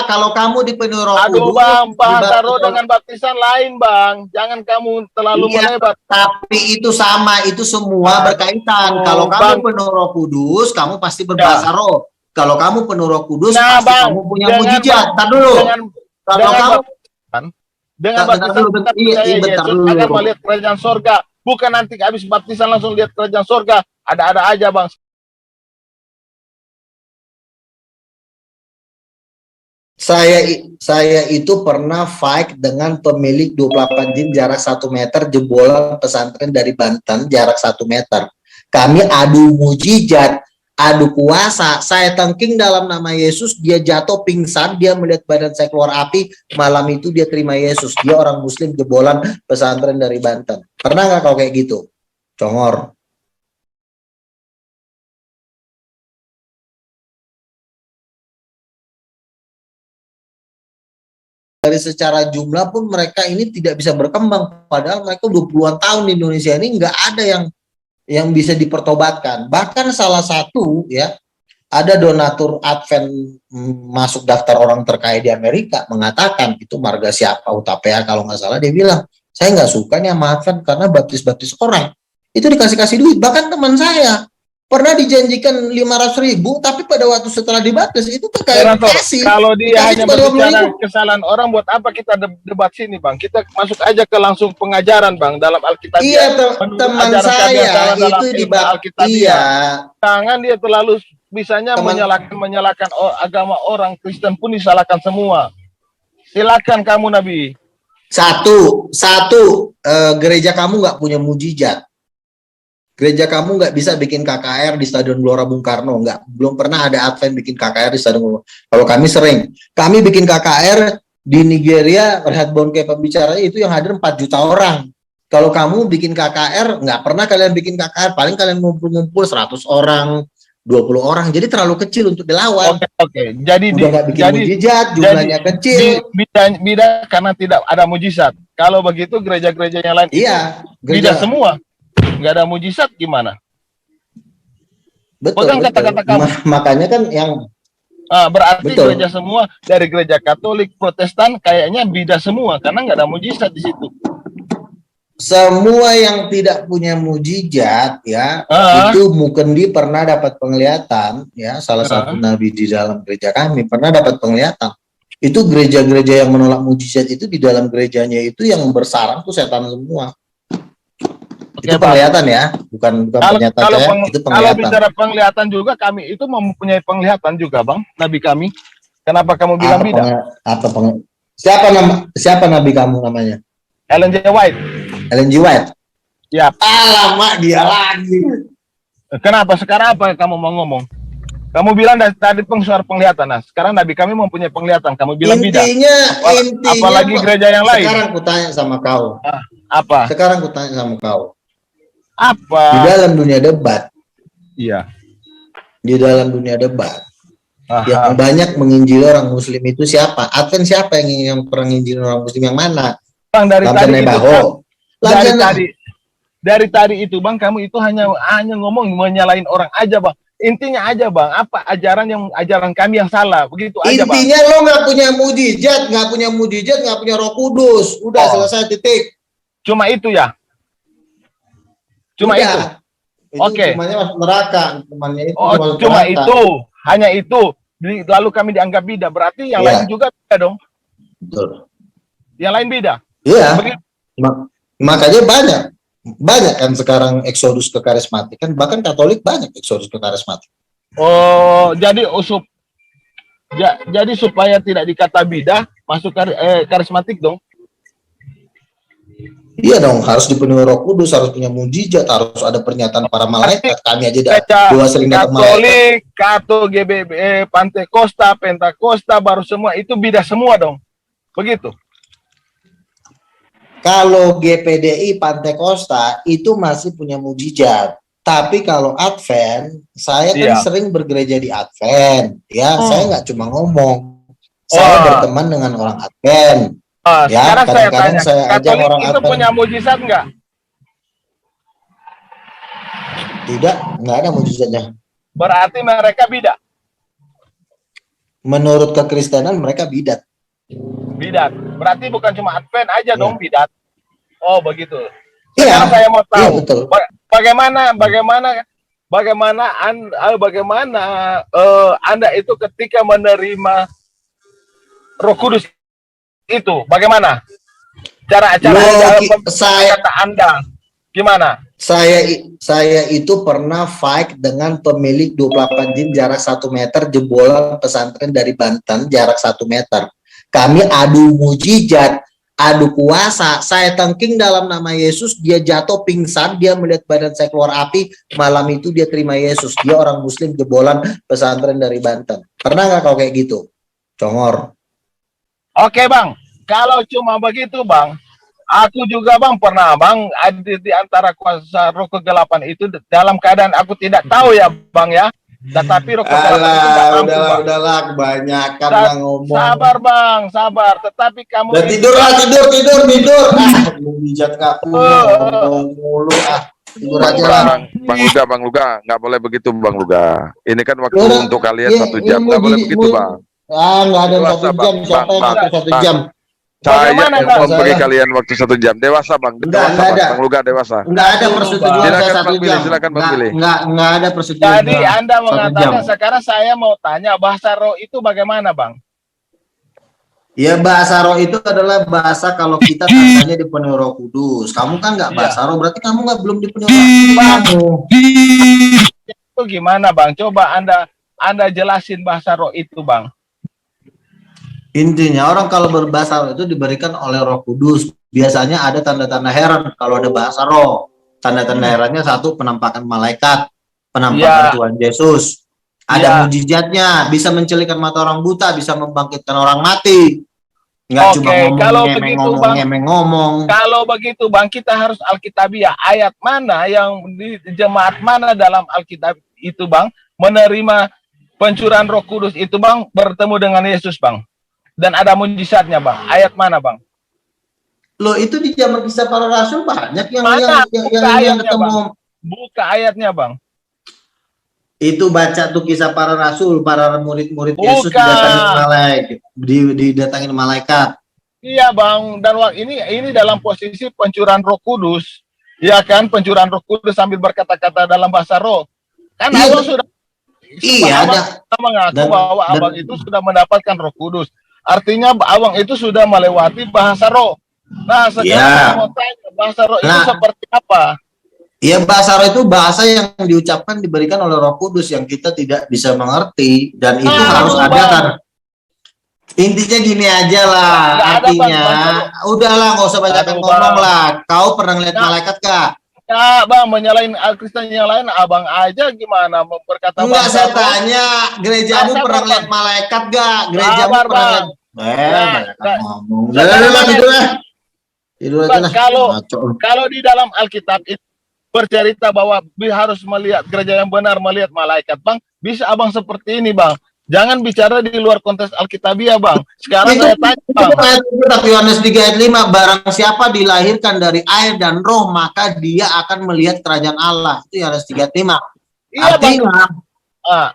kalau kamu dipenuhi Roh Aduh Kudus, bang, bahasa roh dengan baptisan lain bang. Jangan kamu terlalu melebar. Tapi itu sama, itu semua berkaitan. Kalau kamu penuh Roh Kudus, kamu pasti berbahasa roh. Kalau kamu penuh Roh Kudus, pasti kamu punya mujizat. Tar dulu. Kalau kamu dengan baptisan kita percaya Yesus agar melihat kerajaan sorga. Bukan nanti habis baptisan langsung lihat kerajaan sorga. Ada-ada aja bang. Saya itu pernah fight dengan pemilik 28 jin jarak 1 meter, jebolan pesantren dari Banten jarak 1 meter. Kami adu mujizat, adu kuasa. Saya tengking dalam nama Yesus, dia jatuh pingsan, dia melihat badan saya keluar api. Malam itu dia terima Yesus. Dia orang Muslim jebolan pesantren dari Banten. Pernah nggak kau kayak gitu? Congor. Dari secara jumlah pun mereka ini tidak bisa berkembang, padahal mereka 20-an tahun di Indonesia ini nggak ada yang bisa dipertobatkan. Bahkan salah satu ya, ada donatur Advent masuk daftar orang terkaya di Amerika mengatakan, itu marga siapa Utapea kalau nggak salah, dia bilang saya nggak suka nih sama Advent karena baptis orang itu dikasih duit. Bahkan teman saya pernah dijanjikan 500.000, tapi pada waktu setelah dibaptis itu kayak dikasih. Kalau dia hanya berbicara kesalahan orang, buat apa kita debat sini bang? Kita masuk aja ke langsung pengajaran bang dalam Alkitab. Iya, teman saya itu di Alkitab. Iya. Jangan dia terlalu bisanya menyalahkan agama orang Kristen pun disalahkan semua. Silakan kamu Nabi. Satu, gereja kamu nggak punya mujizat. Gereja kamu nggak bisa bikin KKR di Stadion Gelora Bung Karno, belum pernah ada Advent bikin KKR di Stadion Gelora. Kalau kami sering, kami bikin KKR di Nigeria, Rehat Bonke pembicaranya itu yang hadir 4 juta orang. Kalau kamu bikin KKR, nggak pernah kalian bikin KKR, paling kalian ngumpul-ngumpul 100 orang, 20 orang, jadi terlalu kecil untuk dilawan. Oke. Jadi udah nggak bikin mujizat, jumlahnya kecil. Bida karena tidak ada mujizat. Kalau begitu gereja-gereja yang lain, iya, bida semua. Nggak ada mujizat gimana? Betul. Kata-kata kamu. Makanya kan yang berarti gereja semua dari gereja Katolik, Protestan kayaknya beda semua karena nggak ada mujizat di situ. Semua yang tidak punya mujizat ya, itu Mukendi pernah dapat penglihatan ya, salah satu nabi di dalam gereja kami pernah dapat penglihatan. Itu gereja-gereja yang menolak mujizat itu di dalam gerejanya itu yang bersarang tuh setan semua. Itu penglihatan ya, bukan pernyataan saya, itu penglihatan. Kalau bicara penglihatan juga, kami itu mempunyai penglihatan juga, Bang, nabi kami. Kenapa kamu bilang beda? Siapa nabi kamu namanya? Ellen G. White. Ellen G. White? Ya. Alamak, dia lagi. Kenapa? Sekarang apa yang kamu mau ngomong? Kamu bilang tadi suara penglihatan, nah sekarang nabi kami mempunyai penglihatan, kamu bilang beda. Intinya, apalagi gereja yang lain. Sekarang kutanya sama kau. Apa? Sekarang kutanya sama kau. Apa? Di dalam dunia debat. Iya. Di dalam dunia debat. Yang banyak menginjili orang Muslim itu siapa? Advent siapa yang pernah menginjili orang Muslim yang mana? Bang, dari tadi itu Bang, kamu itu hanya ngomong menyalahin orang aja Bang. Intinya aja Bang, apa ajaran kami yang salah, begitu aja Bang. Intinya lo nggak punya mujizat, nggak punya Roh Kudus. Udah selesai, titik. Cuma itu ya. Cuma itu. Oke. Temannya masuk neraka, temannya itu. Cuma itu, hanya itu. Lalu kami dianggap beda, berarti yang lain juga beda dong. Betul. Yang lain beda. Iya. Makanya banyak kan sekarang eksodus ke karismatik kan, bahkan Katolik banyak eksodus ke karismatik. Oh, jadi supaya tidak dikata beda, masuk karismatik dong. Iya dong, harus dipenuhi Roh Kudus, harus punya mujizat, harus ada pernyataan para malaikat. Kami aja doa sering datang malaikat. Katolik, GBB, Pantekosta, Pentakosta, baru semua itu beda semua dong. Begitu. Kalau GPDI Pantekosta itu masih punya mujizat. Tapi kalau Advent, saya kan sering bergereja di Advent. Ya, saya nggak cuma ngomong. Saya berteman dengan orang Advent. Sekarang saya tanya, Katolik orang itu Advent punya mujizat nggak? Tidak, nggak ada mujizatnya. Berarti mereka beda. Menurut kekristenan mereka bidat. Bidat. Berarti bukan cuma Advent aja dong bidat. Oh, begitu. Iya. Sekarang saya mau tahu betul. bagaimana Anda itu ketika menerima Roh Kudus itu, bagaimana cara kata Anda gimana? Saya itu pernah fight dengan pemilik 28 jin jarak 1 meter, jebolan pesantren dari Banten jarak 1 meter. Kami adu mujizat, adu kuasa. Saya tengking dalam nama Yesus, dia jatuh pingsan, dia melihat badan saya keluar api. Malam itu dia terima Yesus. Dia orang Muslim jebolan pesantren dari Banten. Pernah nggak kau kayak gitu, Congor? Oke bang, kalau cuma begitu bang, aku juga bang pernah bang ada di antara kuasa roh kegelapan itu dalam keadaan aku tidak tahu ya bang ya. Tetapi roh kegelapan itu tidak mampu bang. Udahlah, kebanyakan bang ngomong. Sabar bang, sabar. Tetapi kamu tidur. Mujizat kaku ngomong mulu Tidur aja lah. Bang Luga, nggak boleh begitu Bang Luga. Ini kan waktu untuk kalian 1 jam, nggak boleh begitu bang. Nggak ada 1 jam. Siapa yang ngatur 1 jam? Saya mau bagi kalian waktu 1 jam. Dewasa bang, Bang Luga dewasa. Nggak ada persetujuan saya 1 jam. Silakan Bang Billy. Nggak ada persetujuan. Tadi Anda mengatakan, sekarang saya mau tanya bahasa roh itu bagaimana bang? Ya bahasa roh itu adalah bahasa kalau kita katanya dipenuhi Roh Kudus. Kamu kan nggak bahasa roh, berarti kamu belum dipenuhi Roh Kudus. Itu gimana bang? Coba Anda jelasin bahasa roh itu bang. Intinya orang kalau berbahasa roh itu diberikan oleh Roh Kudus. Biasanya ada tanda-tanda heran kalau ada bahasa roh. Tanda-tanda herannya satu, penampakan malaikat, penampakan Tuhan Yesus. Ada mujizatnya, bisa mencelikkan mata orang buta, bisa membangkitkan orang mati. Nggak cuma ngomong. Kalau begitu bang, kita harus Alkitabiah. Ayat mana yang di jemaat mana dalam Alkitab itu bang menerima pencurahan Roh Kudus itu bang, bertemu dengan Yesus bang, dan ada mujizatnya bang? Ayat mana bang? Loh itu di zaman Kisah Para Rasul banyak yang ketemu. Bang. Buka ayatnya bang. Itu baca tuh Kisah Para Rasul, para murid-murid Yesus didatangin malaikat. Iya bang, dan ini dalam posisi pencurahan Roh Kudus, ya kan? Pencurahan Roh Kudus sambil berkata-kata dalam bahasa roh. Kan abang sudah mengaku bahwa abang itu sudah mendapatkan Roh Kudus. Artinya abang itu sudah melewati bahasa roh. Nah sekarang saya mau tanya, bahasa roh itu seperti apa? Ya bahasa roh itu bahasa yang diucapkan diberikan oleh Roh Kudus yang kita tidak bisa mengerti, dan itu harus ada kan. Intinya gini aja lah, artinya udahlah nggak usah banyak ngomong lah. Kau pernah lihat malaikat kah? Ya bang, menyalahin Kristen yang lain abang aja gimana berkata? Enggak, saya tanya, gerejamu pernah lihat malaikat gak? Gerejamu pernah lihat? Banyak ngomong. Tidur aja. Kalau di dalam Alkitab itu bercerita bahwa harus melihat gereja yang benar melihat malaikat bang, bisa abang seperti ini bang. Jangan bicara di luar konteks Alkitabiah bang. Sekarang saya tanya bang. Tapi Yohanes 3 ayat 5, barang siapa dilahirkan dari air dan roh maka dia akan melihat kerajaan Allah. Itu Yohanes 3 ayat 5. Iya,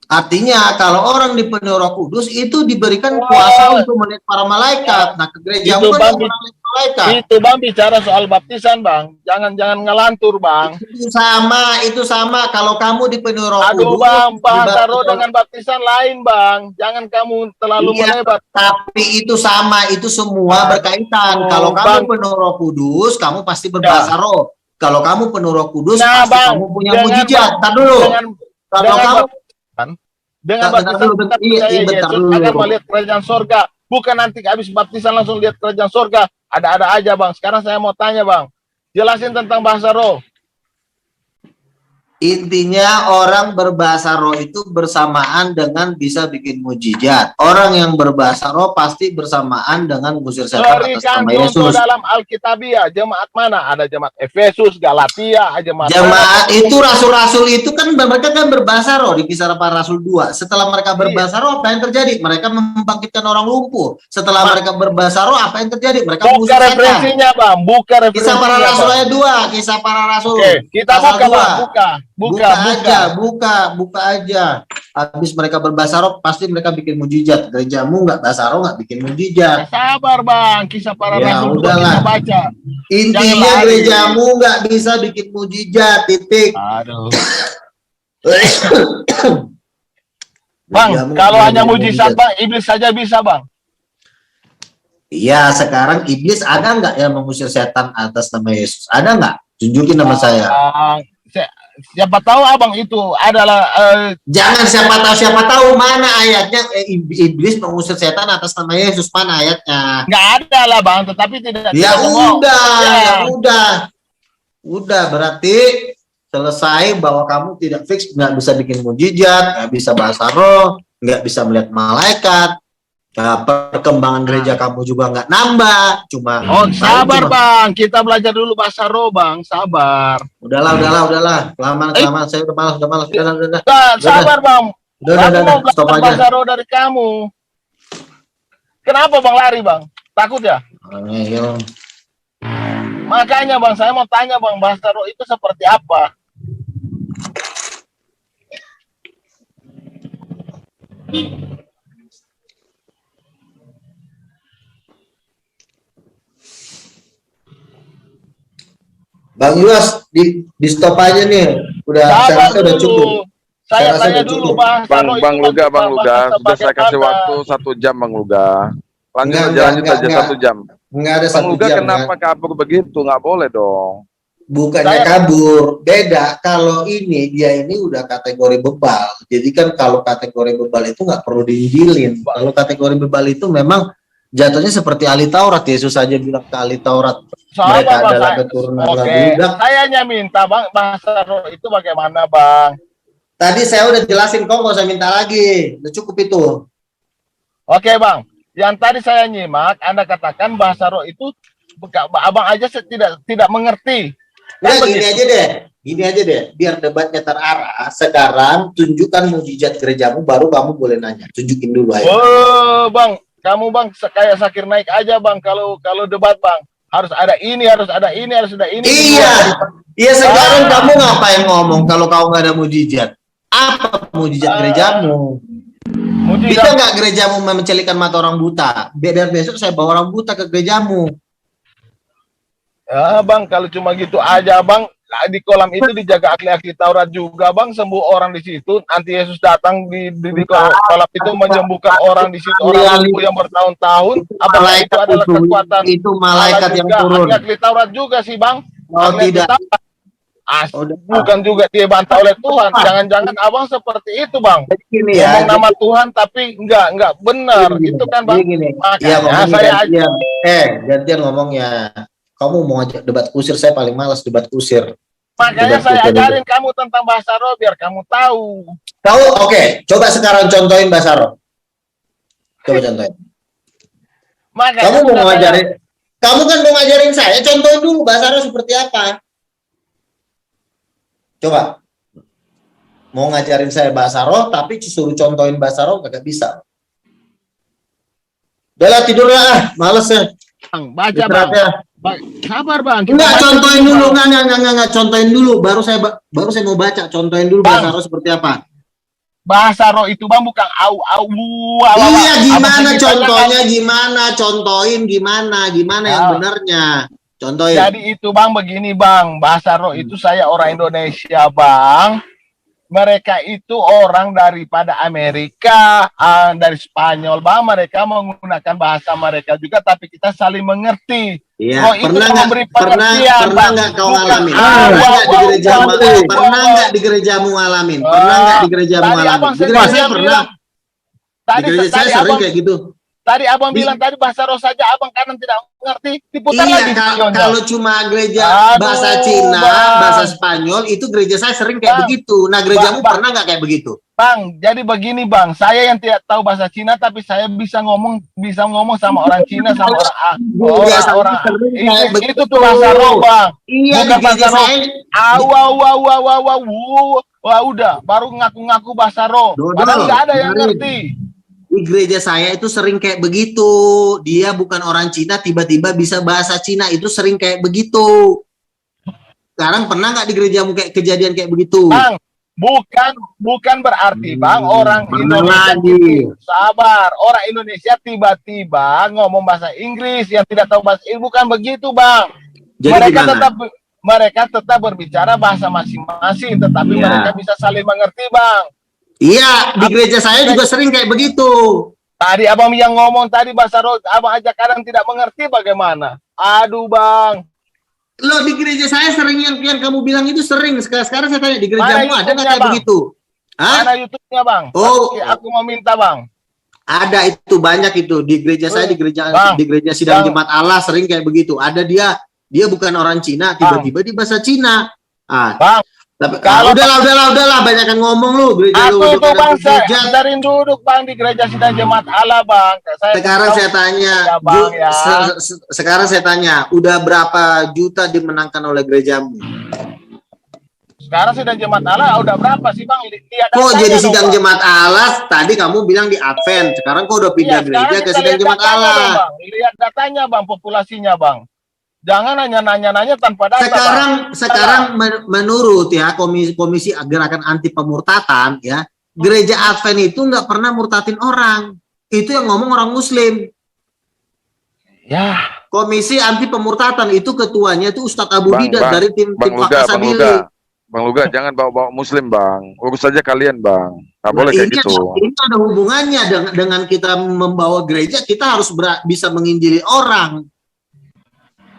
artinya kalau orang dipenuhi Roh Kudus itu diberikan kuasa untuk melihat para malaikat. Nah, ke gereja itu bang, malaikat. Itu bang bicara soal baptisan bang. Jangan ngelantur bang. Itu sama. Kalau kamu dipenuhi Roh Kudus. Aduh bang, bahasa roh dengan baptisan lain bang. Jangan kamu terlalu melebar. Tapi itu sama, itu semua berkaitan. Kalau kamu penuh Roh Kudus, kamu pasti berbahasa roh. Kalau kamu penuh Roh Kudus, pasti bang, kamu punya mujizat. Ntar dulu. Kalau kamu dengan baptisan kita percaya Yesus akan melihat kerajaan sorga. Bukan nanti habis baptisan langsung lihat kerajaan sorga. Ada-ada aja bang. Sekarang saya mau tanya bang, jelasin tentang bahasa roh. Intinya orang berbahasa roh itu bersamaan dengan bisa bikin mujizat. Orang yang berbahasa roh pasti bersamaan dengan ngusir setan atas nama Yesus. Dalam Alkitabiah jemaat mana? Ada jemaat Efesus, Galatia, jemaat itu rasul-rasul itu kan mereka kan berbahasa roh di Kisah Para Rasul 2. Setelah mereka berbahasa roh apa yang terjadi? Mereka membangkitkan orang lumpuh. Setelah mereka berbahasa roh apa yang terjadi? Mereka mengusir setan. Referensinya bang, buka referensinya. Kisah Para Rasul ayat 2, Kisah Para Rasul. Kita buka bang, buka. Buka aja. habis mereka berbahasa roh, pasti mereka bikin mujizat. Gerejamu nggak bahasa roh, nggak bikin mujizat. Sabar Bang, kisah para Ya, rasul udahlah. kita baca. Intinya Jangan lari. gerejamu nggak bisa bikin mujizat, titik. Aduh. Bang, Gerejamu kalau nggak hanya bikin mujizat Bang, iblis saja bisa Bang. Iya, sekarang iblis ada nggak yang mengusir setan atas nama Yesus? Ada nggak? Tunjukin nama saya. Bang, siapa tahu abang itu adalah Jangan siapa tahu mana ayatnya iblis mengusir setan atas nama Yesus, mana ayatnya? nggak ada lah Bang, tetapi tidak. Ya tidak semua. udah, Ya. ya udah berarti selesai bahwa kamu tidak fix, nggak bisa bikin mujizat, nggak bisa bahasa roh, nggak bisa melihat malaikat. Nah, perkembangan gereja kamu juga nggak nambah, cuma Oh, sabar cuma- Bang, kita belajar dulu bahasa roh Bang, sabar. Udahlah, kelamaan, saya udah malas, udah. Sabar Bang, Udah, aku mau stop belajar aja. bahasa roh dari kamu. Kenapa Bang lari Bang? Takut ya? Ayo. Makanya Bang, saya mau tanya Bang, bahasa roh itu seperti apa? Bang Yos, di stop aja nih. Udah, saya Sabar rasa udah cukup. dulu. Saya Saya rasa tanya udah dulu cukup. Bang. Bang Luga, sudah saya kasih waktu 1 jam Bang Luga. Lanjut Enggak, aja 1 jam. Nggak ada Bang 1 Luga jam. kenapa kabur begitu? Nggak boleh dong. Bukannya kabur, beda. Kalau ini dia ini udah kategori bebal. Jadi kan kalau kategori bebal itu nggak perlu diinjilin. Kalau kategori bebal itu memang jatuhnya seperti ahli Taurat. Yesus saja bilang ke ahli Taurat, mereka Bang, adalah keturunan Oke, budak. saya hanya minta Bang, bahasa roh itu bagaimana Bang? Tadi saya udah jelasin, kok nggak usah minta lagi. Udah cukup itu. Oke Bang, yang tadi saya nyimak, Anda katakan bahasa roh itu abang aja tidak mengerti. Nah, Kan gini begitu? aja deh, biar debatnya terarah. Sekarang tunjukkan mujizat gerejamu, baru kamu boleh nanya. Tunjukin dulu ayo. Oh Bang, kamu Bang kayak Sakir Naik aja Bang, kalau debat Bang. Harus ada ini, harus ada ini, harus ada ini. Iya sekarang kamu ngapain ngomong kalau kau nggak ada mujizat? Apa mujizat gerejamu? Bisa Mujizat. nggak gerejamu mencelikan mata orang buta? Biar besok saya bawa orang buta ke gerejamu. Ya Bang, kalau cuma gitu aja Bang, di kolam itu dijaga ahli-ahli Taurat juga Bang, sembuh orang di situ. Nanti Yesus datang di kolam itu menyembuhkan orang di situ, orang lumpuh yang bertahun-tahun. Apakah itu adalah kekuatan itu malaikat Allah yang juga, turun. ahli Taurat juga sih Bang. Oh Ahli tidak. Taurat. Udah. Bukan juga dia bantah oleh Tuhan. Jangan-jangan abang seperti itu Bang. Jadi gini ya. Ngomong nama Tuhan tapi enggak benar. Gini, Itu kan Bang. gini. Makanya Iya, ngomongnya saya gantian. Gantian ngomongnya. Kamu mau ajak debat kusir, saya paling malas debat kusir. makanya Debat saya kusir. ajarin kamu tentang bahasa roh biar kamu tahu. Tahu? Oke, coba sekarang contohin bahasa roh. Coba contohin. Makanya Kamu mau sudah ngajarin, kamu kan mau ngajarin saya, contohin dulu bahasa roh seperti apa. Coba. Mau ngajarin saya bahasa roh, tapi suruh contohin bahasa roh kagak bisa. Udah lah, tidur lah, males ya. Bang, baca Istirahat Bang. ya. Sabar Bang. Kita Enggak, baca contohin dulu, dulu, Bang. enggak, contohin dulu, baru saya mau baca, contohin dulu Bang. bahasa roh seperti apa. Bahasa roh itu Bang bukan au. Iya, gimana Abang contohnya, gimana, contohin gimana yang Ya. benarnya. Contohin. Jadi itu Bang begini Bang, bahasa roh itu saya orang Indonesia Bang. Mereka itu orang daripada Amerika, dari Spanyol Bang. Mereka menggunakan bahasa mereka juga, tapi kita saling mengerti. Iya, Oh, itu memberi pengertian, Bang. nggak kau Bukan, ngalamin? ah, Pernah nggak di wow, gerejamu? wow, wow, Pernah wow. nggak di gerejamu ngalamin? Pernah nggak di gerejamu Tadi ngalamin? abang Di gereja saya sengaja pernah. bilang, Di gereja saya tadi sering abang kayak gitu. Tadi abang Di- bilang tadi bahasa roh saja abang kadang tidak mengerti. Diputar Iya, lagi videonya. kalau cuma gereja Aduh, bahasa Cina, Bang. bahasa Spanyol, itu gereja saya sering kayak Bang. begitu. Nah, gerejamu Bang. pernah nggak kayak begitu? Bang, jadi begini Bang, saya yang tidak tahu bahasa Cina tapi saya bisa ngomong sama orang Cina sama Gereja saya orang sering kayak itu begitu. tuh bahasa roh Bang. Iya, Bukan di gereja bahasa roh. saya. Wah udah, baru ngaku-ngaku bahasa roh. Dodol, Padahal nggak ada yang dengerin. ngerti. Di gereja saya itu sering kayak begitu. Dia bukan orang Cina, tiba-tiba bisa bahasa Cina, itu sering kayak begitu. Sekarang pernah nggak di gerejamu kayak kejadian kayak begitu? Bang, bukan berarti Bang orang Mana Indonesia lagi? sabar. Orang Indonesia tiba-tiba ngomong bahasa Inggris yang tidak tahu bahasa Inggris, bukan begitu Bang. Jadi gimana? Mereka tetap berbicara bahasa masing-masing, tetapi Iya. mereka bisa saling mengerti Bang. Iya, di gereja saya juga sering kayak begitu. Tadi abang yang ngomong tadi bahasa abang aja kadang tidak mengerti bagaimana. Aduh Bang. Loh, di gereja saya sering yang kamu bilang itu sering. Sekarang saya tanya, di gerejamu Mana ada nggak YouTube-nya, kayak Bang? begitu? Hah? Mana YouTube-nya Bang? Oh. Aku mau minta Bang. Ada itu, banyak itu. Di gereja saya, di gereja Sidang Bang. Jemaat Allah sering kayak begitu. Ada dia bukan orang Cina, tiba-tiba di bahasa Cina. Bang. Tapi Kalau udahlah, banyakan ngomong lu. Gereja lu aku tuh Bang, gereja. sering duduk Bang di gereja Sidang Jemaat Allah Bang. Sekarang saya tanya, ya, Bang, ya. sekarang saya tanya, udah berapa juta dimenangkan oleh gerejamu? Sekarang Sidang Jemaat Allah udah berapa sih Bang? Lihat Kok datanya jadi dong, Sidang Bang. Jemaat Allah? Tadi kamu bilang di Advent, sekarang kok udah pindah Iya, gereja sekarang ke kita Sidang lihat Jemaat datanya Allah? dong, Bang. Lihat datanya Bang, populasinya Bang. Jangan hanya nanya-nanya tanpa data. Sekarang menurut ya komisi gerakan anti pemurtatan ya, gereja Advent itu nggak pernah murtatin orang. Itu yang ngomong orang Muslim. Ya. Komisi anti pemurtatan itu ketuanya itu Ustadz Abu Didat dari tim Luga, Fakta Sabili. Bang Luga, jangan bawa-bawa Muslim Bang. Urus saja kalian Bang. Nggak boleh kayak gitu. Ini ada hubungannya dengan kita membawa gereja, kita harus bisa menginjili orang.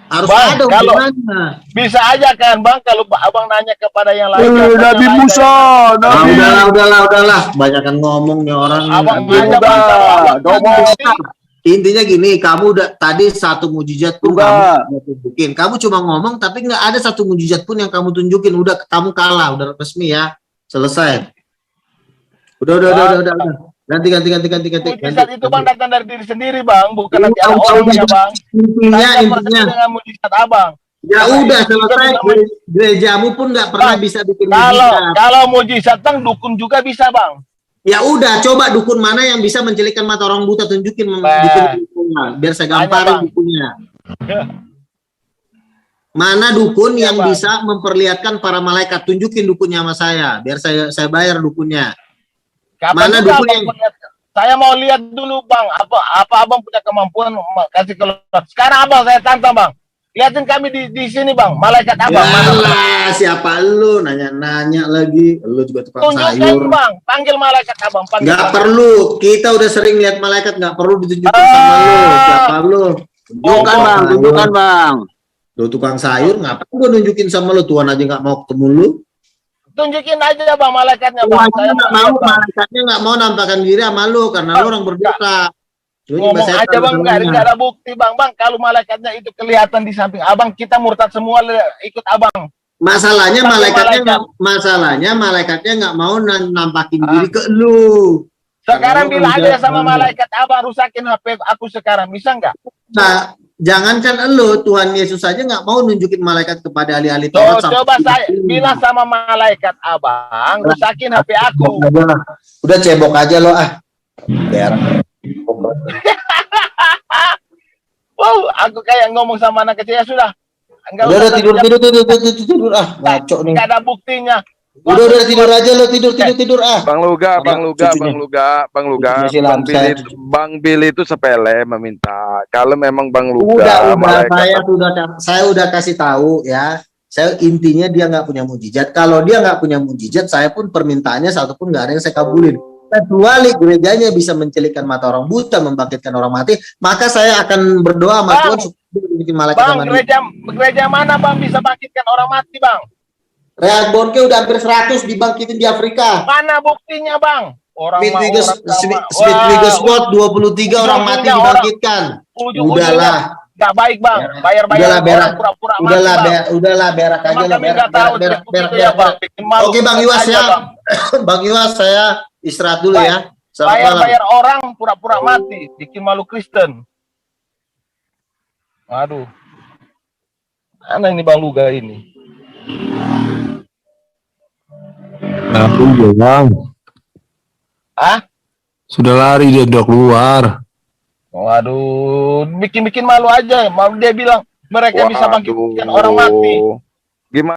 Harus Bang, ada hubungannya. Bisa aja kan Bang, kalau Abang nanya kepada yang lain. Nabi Musa, Udahlah. Banyakan ngomong nih orang. Abang aja Bang. Intinya gini, kamu udah tadi satu mujizat pun kamu tunjukin. Kamu cuma ngomong, tapi nggak ada satu mujizat pun yang kamu tunjukin. Udah kamu kalah, udah resmi ya, selesai. Udah. Ganti. Mujizat itu Bang datang dari diri sendiri Bang, bukan nanti ada orangnya Bang. Intinya. Dengan mujizat Abang. Ya udah selesai. Gerejamu pun nggak pernah bisa bikin mujizat. Kalau mujizat Bang, dukun juga bisa Bang. Ya udah, coba dukun mana yang bisa mencelikkan mata orang buta, tunjukin dukun, biar saya gamparin dukunnya. Mana dukun yang bisa memperlihatkan para malaikat, tunjukin dukunnya sama saya, biar saya bayar dukunnya. Mana dukun yang saya mau lihat dulu Bang, apa Abang punya kemampuan kasih keluar. Sekarang Abang saya tantang Bang. Lihatin kami di sini Bang, malaikat Abang. Yalah, siapa lu nanya-nanya lagi? Lu juga tukang sayur. Bang, panggil malaikat Abang. Nggak perlu, kita udah sering lihat malaikat, nggak perlu ditunjukin sama lu. Siapa lu? Tunjukkan bang. Lu tukang sayur, ngapain gua nunjukin sama lu? Tuhan aja nggak mau ketemu lu. Tunjukin aja Bang malaikatnya Bang. Saya nggak mau, malaikatnya nggak mau nampakkan diri sama lu karena lu orang berdosa. Ngomong aja Bang, nggak ada bukti Bang. Kalau malaikatnya itu kelihatan di samping Abang, kita murtad semua ikut Abang. Masalahnya malaikatnya nggak mau nampakin diri ke lu. Sekarang bilang aja sama malaikat Abang, rusakin HP aku sekarang, bisa nggak? Nah, jangankan lu, Tuhan Yesus aja nggak mau nunjukin malaikat kepada ahli-ahli Taurat. Coba saya bilang sama malaikat Abang, rusakin HP aku. Udah cebok aja lo Wow, aku kayak ngomong sama anak kecil, ya sudah. Udah tidur ngaco nih. Nggak ada buktinya. Udah tidur aja lo, tidur Bang Luga, Bang Billy itu sepele meminta. Kalau memang Bang Luga, saya udah kasih tahu ya. Saya intinya dia nggak punya mujizat. Kalau dia nggak punya mujizat, saya pun permintaannya satu pun nggak ada yang saya kabulin. Kecuali gerejanya bisa mencelikkan mata orang buta, membangkitkan orang mati, maka saya akan berdoa sama Tuhan supaya bikin malaikat. Bang, gereja mana Bang bisa bangkitkan orang mati Bang? Real Bonke udah hampir 100 dibangkitin di Afrika. Mana buktinya Bang? Smith Wigglesworth 23 orang mati dibangkitkan. Udahlah. Gak baik Bang, bayar pura-pura mati. Udahlah berak aja lah, berak. Oke Bang Iwas ya. Bang Iwas, saya istirahat dulu ya. Bayar orang pura-pura mati, bikin malu Kristen. Aduh. Mana ini Bang Luga ini? Lari bang. Sudah lari dia udah keluar. Waduh, bikin malu aja. Dia bilang mereka bisa bangkitkan orang mati. Gimana?